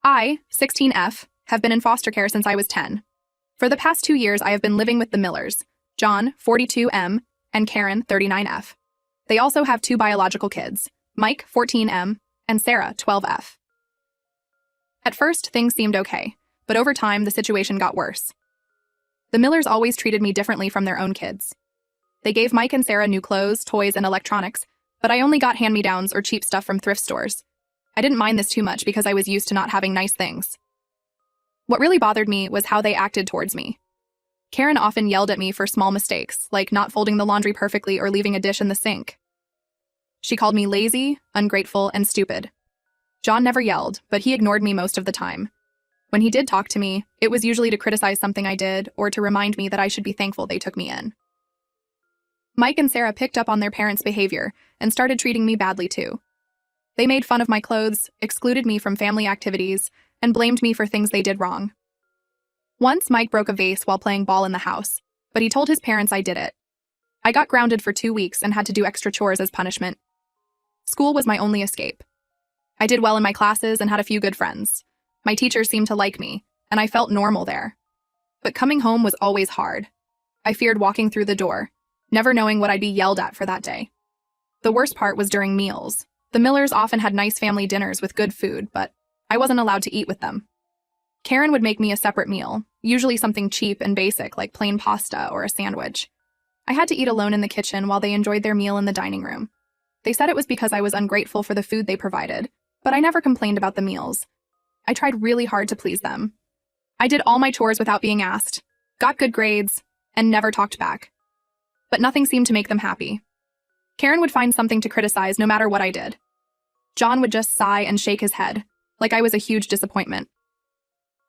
I, 16F, have been in foster care since I was 10. For the past 2 years, I have been living with the Millers, John, 42M, and Karen, 39F. They also have 2 biological kids, Mike, 14M, and Sarah, 12F. At first, things seemed okay, but over time, the situation got worse. The Millers always treated me differently from their own kids. They gave Mike and Sarah new clothes, toys, and electronics, but I only got hand-me-downs or cheap stuff from thrift stores. I didn't mind this too much because I was used to not having nice things. What really bothered me was how they acted towards me. Karen often yelled at me for small mistakes, like not folding the laundry perfectly or leaving a dish in the sink. She called me lazy, ungrateful, and stupid. John never yelled, but he ignored me most of the time. When he did talk to me, it was usually to criticize something I did or to remind me that I should be thankful they took me in. Mike and Sarah picked up on their parents' behavior and started treating me badly too. They made fun of my clothes, excluded me from family activities, and blamed me for things they did wrong. Once, Mike broke a vase while playing ball in the house, but he told his parents I did it. I got grounded for 2 weeks and had to do extra chores as punishment. School was my only escape. I did well in my classes and had a few good friends. My teachers seemed to like me, and I felt normal there. But coming home was always hard. I feared walking through the door, never knowing what I'd be yelled at for that day. The worst part was during meals. The Millers often had nice family dinners with good food, but I wasn't allowed to eat with them. Karen would make me a separate meal, usually something cheap and basic like plain pasta or a sandwich. I had to eat alone in the kitchen while they enjoyed their meal in the dining room. They said it was because I was ungrateful for the food they provided, but I never complained about the meals. I tried really hard to please them. I did all my chores without being asked, got good grades, and never talked back. But nothing seemed to make them happy. Karen would find something to criticize no matter what I did. John would just sigh and shake his head, like I was a huge disappointment.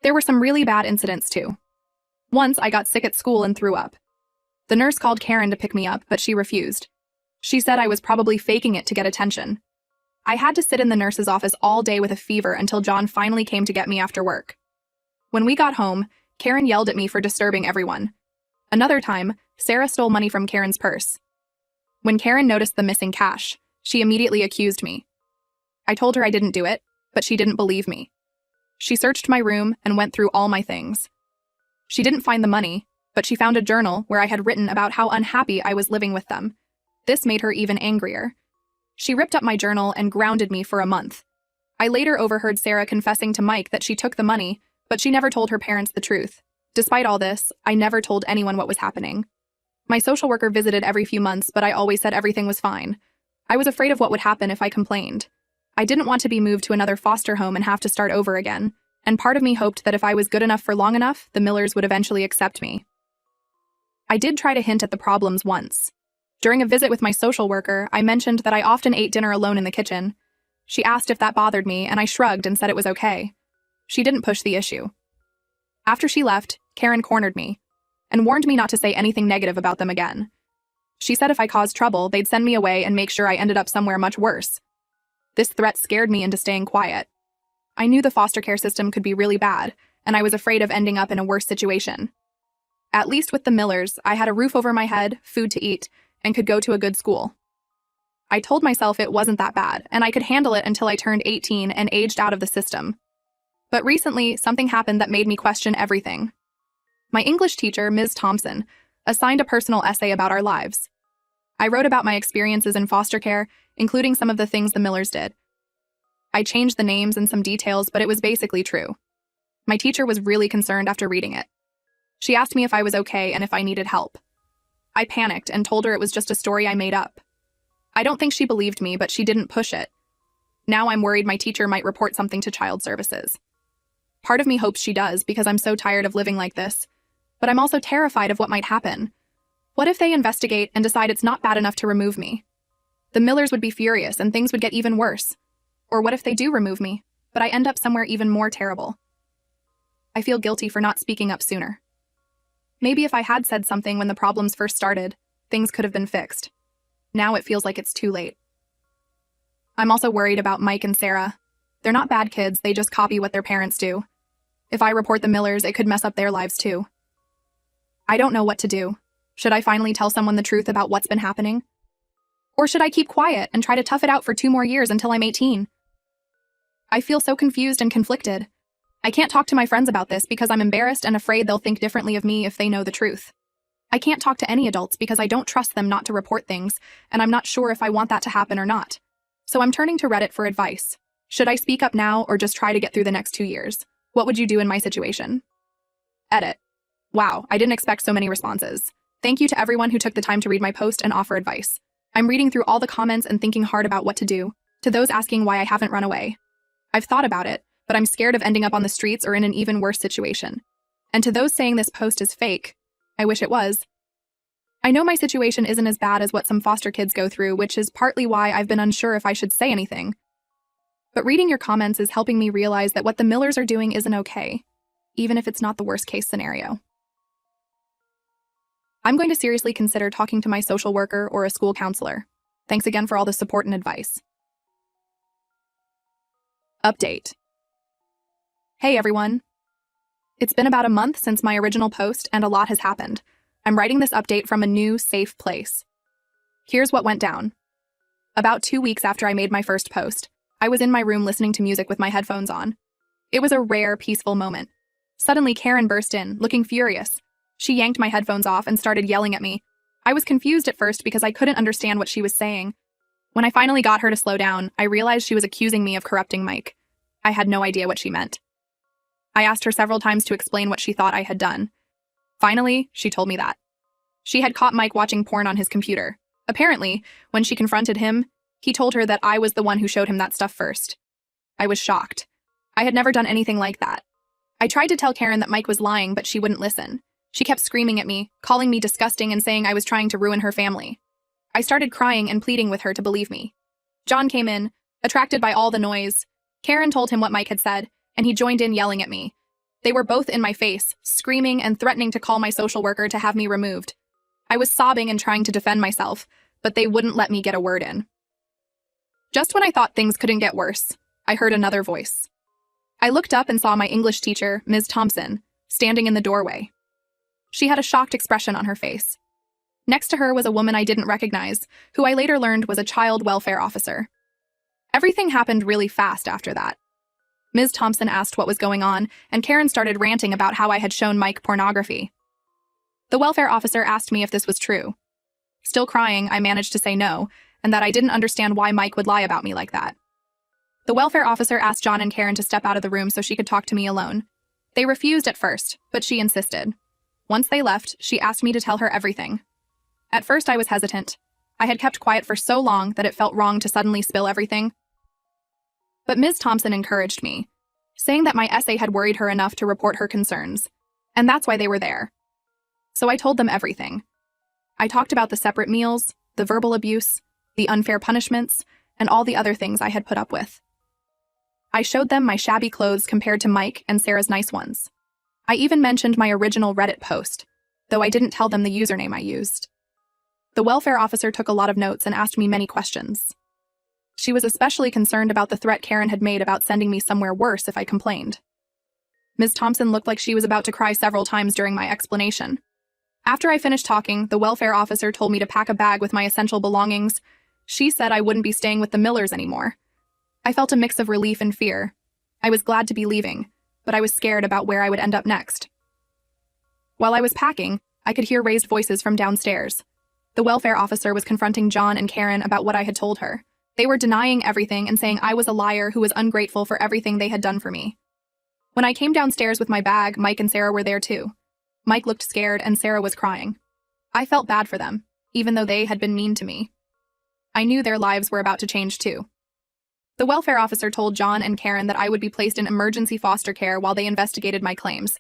There were some really bad incidents too. Once I got sick at school and threw up. The nurse called Karen to pick me up, but she refused. She said I was probably faking it to get attention. I had to sit in the nurse's office all day with a fever until John finally came to get me after work. When we got home, Karen yelled at me for disturbing everyone. Another time, Sarah stole money from Karen's purse. When Karen noticed the missing cash, she immediately accused me. I told her I didn't do it, but she didn't believe me. She searched my room and went through all my things. She didn't find the money, but she found a journal where I had written about how unhappy I was living with them. This made her even angrier. She ripped up my journal and grounded me for a month. I later overheard Sarah confessing to Mike that she took the money, but she never told her parents the truth. Despite all this, I never told anyone what was happening. My social worker visited every few months, but I always said everything was fine. I was afraid of what would happen if I complained. I didn't want to be moved to another foster home and have to start over again, and part of me hoped that if I was good enough for long enough, the Millers would eventually accept me. I did try to hint at the problems once. During a visit with my social worker, I mentioned that I often ate dinner alone in the kitchen. She asked if that bothered me, and I shrugged and said it was okay. She didn't push the issue. After she left, Karen cornered me and warned me not to say anything negative about them again. She said if I caused trouble, they'd send me away and make sure I ended up somewhere much worse. This threat scared me into staying quiet. I knew the foster care system could be really bad, and I was afraid of ending up in a worse situation. At least with the Millers, I had a roof over my head, food to eat, and could go to a good school. I told myself it wasn't that bad, and I could handle it until I turned 18 and aged out of the system. But recently, something happened that made me question everything. My English teacher, Ms. Thompson, assigned a personal essay about our lives. I wrote about my experiences in foster care, including some of the things the Millers did. I changed the names and some details, but it was basically true. My teacher was really concerned after reading it. She asked me if I was okay and if I needed help. I panicked and told her it was just a story I made up. I don't think she believed me, but she didn't push it. Now I'm worried my teacher might report something to child services. Part of me hopes she does because I'm so tired of living like this, but I'm also terrified of what might happen. What if they investigate and decide it's not bad enough to remove me? The Millers would be furious and things would get even worse. Or what if they do remove me, but I end up somewhere even more terrible? I feel guilty for not speaking up sooner. Maybe if I had said something when the problems first started, things could have been fixed. Now it feels like it's too late. I'm also worried about Mike and Sarah. They're not bad kids, they just copy what their parents do. If I report the Millers, it could mess up their lives too. I don't know what to do. Should I finally tell someone the truth about what's been happening? Or should I keep quiet and try to tough it out for 2 more years until I'm 18? I feel so confused and conflicted. I can't talk to my friends about this because I'm embarrassed and afraid they'll think differently of me if they know the truth. I can't talk to any adults because I don't trust them not to report things, and I'm not sure if I want that to happen or not. So I'm turning to Reddit for advice. Should I speak up now or just try to get through the next 2 years? What would you do in my situation? Edit. Wow, I didn't expect so many responses. Thank you to everyone who took the time to read my post and offer advice. I'm reading through all the comments and thinking hard about what to do. To those asking why I haven't run away. I've thought about it, but I'm scared of ending up on the streets or in an even worse situation. And to those saying this post is fake, I wish it was. I know my situation isn't as bad as what some foster kids go through, which is partly why I've been unsure if I should say anything. But reading your comments is helping me realize that what the Millers are doing isn't okay, even if it's not the worst case scenario. I'm going to seriously consider talking to my social worker or a school counselor. Thanks again for all the support and advice. Update. Hey everyone. It's been about a month since my original post and a lot has happened. I'm writing this update from a new, safe place. Here's what went down. About 2 weeks after I made my first post, I was in my room listening to music with my headphones on. It was a rare, peaceful moment. Suddenly, Karen burst in, looking furious. She yanked my headphones off and started yelling at me. I was confused at first because I couldn't understand what she was saying. When I finally got her to slow down, I realized she was accusing me of corrupting Mike. I had no idea what she meant. I asked her several times to explain what she thought I had done. Finally, she told me that. She had caught Mike watching porn on his computer. Apparently, when she confronted him, he told her that I was the one who showed him that stuff first. I was shocked. I had never done anything like that. I tried to tell Karen that Mike was lying, but she wouldn't listen. She kept screaming at me, calling me disgusting and saying I was trying to ruin her family. I started crying and pleading with her to believe me. John came in, attracted by all the noise. Karen told him what Mike had said, and he joined in yelling at me. They were both in my face, screaming and threatening to call my social worker to have me removed. I was sobbing and trying to defend myself, but they wouldn't let me get a word in. Just when I thought things couldn't get worse, I heard another voice. I looked up and saw my English teacher, Ms. Thompson, standing in the doorway. She had a shocked expression on her face. Next to her was a woman I didn't recognize, who I later learned was a child welfare officer. Everything happened really fast after that. Ms. Thompson asked what was going on, and Karen started ranting about how I had shown Mike pornography. The welfare officer asked me if this was true. Still crying, I managed to say no, and that I didn't understand why Mike would lie about me like that. The welfare officer asked John and Karen to step out of the room so she could talk to me alone. They refused at first, but she insisted. Once they left, she asked me to tell her everything. At first, I was hesitant. I had kept quiet for so long that it felt wrong to suddenly spill everything. But Ms. Thompson encouraged me, saying that my essay had worried her enough to report her concerns, and that's why they were there. So I told them everything. I talked about the separate meals, the verbal abuse, the unfair punishments, and all the other things I had put up with. I showed them my shabby clothes compared to Mike and Sarah's nice ones. I even mentioned my original Reddit post, though I didn't tell them the username I used. The welfare officer took a lot of notes and asked me many questions. She was especially concerned about the threat Karen had made about sending me somewhere worse if I complained. Ms. Thompson looked like she was about to cry several times during my explanation. After I finished talking, the welfare officer told me to pack a bag with my essential belongings. She said I wouldn't be staying with the Millers anymore. I felt a mix of relief and fear. I was glad to be leaving, but I was scared about where I would end up next. While I was packing, I could hear raised voices from downstairs. The welfare officer was confronting John and Karen about what I had told her. They were denying everything and saying I was a liar who was ungrateful for everything they had done for me. When I came downstairs with my bag, Mike and Sarah were there too. Mike looked scared and Sarah was crying. I felt bad for them, even though they had been mean to me. I knew their lives were about to change too. The welfare officer told John and Karen that I would be placed in emergency foster care while they investigated my claims.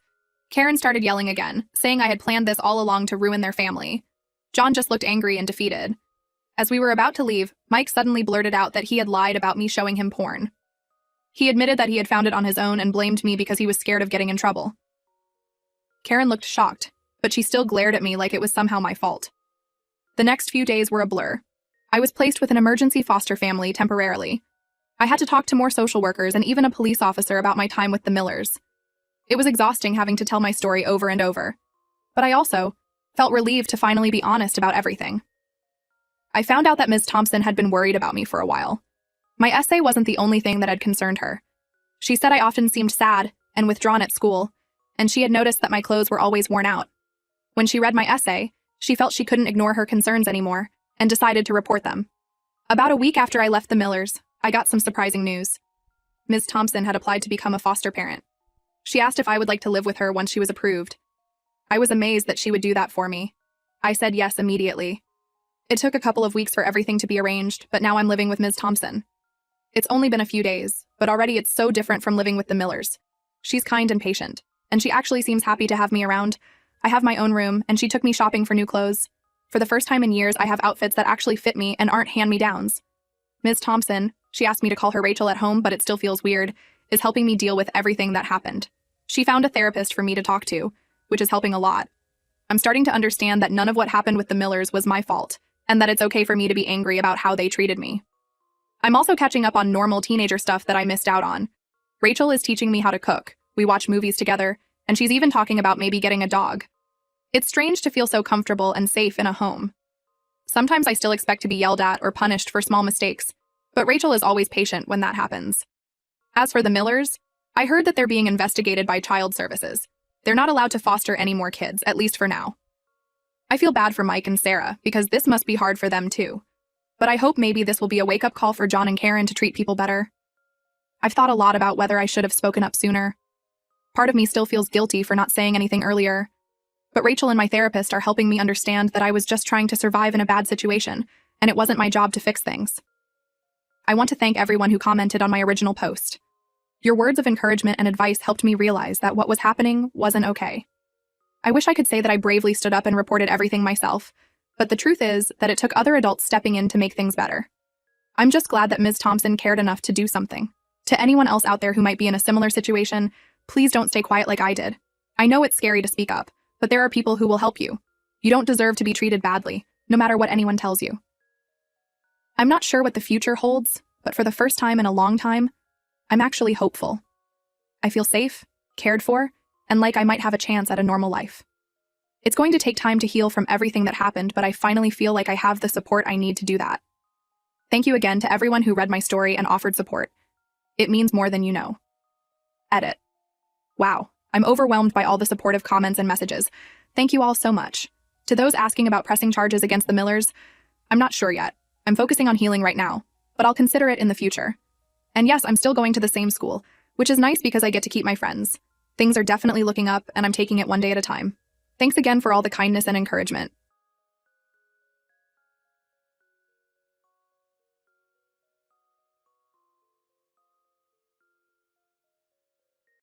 Karen started yelling again, saying I had planned this all along to ruin their family. John just looked angry and defeated. As we were about to leave, Mike suddenly blurted out that he had lied about me showing him porn. He admitted that he had found it on his own and blamed me because he was scared of getting in trouble. Karen looked shocked, but she still glared at me like it was somehow my fault. The next few days were a blur. I was placed with an emergency foster family temporarily. I had to talk to more social workers and even a police officer about my time with the Millers. It was exhausting having to tell my story over and over. But I also felt relieved to finally be honest about everything. I found out that Ms. Thompson had been worried about me for a while. My essay wasn't the only thing that had concerned her. She said I often seemed sad and withdrawn at school, and she had noticed that my clothes were always worn out. When she read my essay, she felt she couldn't ignore her concerns anymore and decided to report them. About a week after I left the Millers, I got some surprising news. Ms. Thompson had applied to become a foster parent. She asked if I would like to live with her once she was approved. I was amazed that she would do that for me. I said yes immediately. It took a couple of weeks for everything to be arranged, but now I'm living with Ms. Thompson. It's only been a few days, but already it's so different from living with the Millers. She's kind and patient, and she actually seems happy to have me around. I have my own room, and she took me shopping for new clothes. For the first time in years, I have outfits that actually fit me and aren't hand-me-downs. Ms. Thompson, she asked me to call her Rachel at home, but it still feels weird, is helping me deal with everything that happened. She found a therapist for me to talk to, which is helping a lot. I'm starting to understand that none of what happened with the Millers was my fault, and that it's okay for me to be angry about how they treated me. I'm also catching up on normal teenager stuff that I missed out on. Rachel is teaching me how to cook, we watch movies together, and she's even talking about maybe getting a dog. It's strange to feel so comfortable and safe in a home. Sometimes I still expect to be yelled at or punished for small mistakes, but Rachel is always patient when that happens. As for the Millers, I heard that they're being investigated by Child Services. They're not allowed to foster any more kids, at least for now. I feel bad for Mike and Sarah, because this must be hard for them too. But I hope maybe this will be a wake-up call for John and Karen to treat people better. I've thought a lot about whether I should have spoken up sooner. Part of me still feels guilty for not saying anything earlier. But Rachel and my therapist are helping me understand that I was just trying to survive in a bad situation, and it wasn't my job to fix things. I want to thank everyone who commented on my original post. Your words of encouragement and advice helped me realize that what was happening wasn't okay. I wish I could say that I bravely stood up and reported everything myself, but the truth is that it took other adults stepping in to make things better. I'm just glad that Ms. Thompson cared enough to do something. To anyone else out there who might be in a similar situation, please don't stay quiet like I did. I know it's scary to speak up, but there are people who will help you. You don't deserve to be treated badly, no matter what anyone tells you. I'm not sure what the future holds, but for the first time in a long time, I'm actually hopeful. I feel safe, cared for, and like I might have a chance at a normal life. It's going to take time to heal from everything that happened, but I finally feel like I have the support I need to do that. Thank you again to everyone who read my story and offered support. It means more than you know. Edit. Wow, I'm overwhelmed by all the supportive comments and messages. Thank you all so much. To those asking about pressing charges against the Millers, I'm not sure yet. I'm focusing on healing right now, but I'll consider it in the future. And yes, I'm still going to the same school, which is nice because I get to keep my friends. Things are definitely looking up, and I'm taking it one day at a time. Thanks again for all the kindness and encouragement.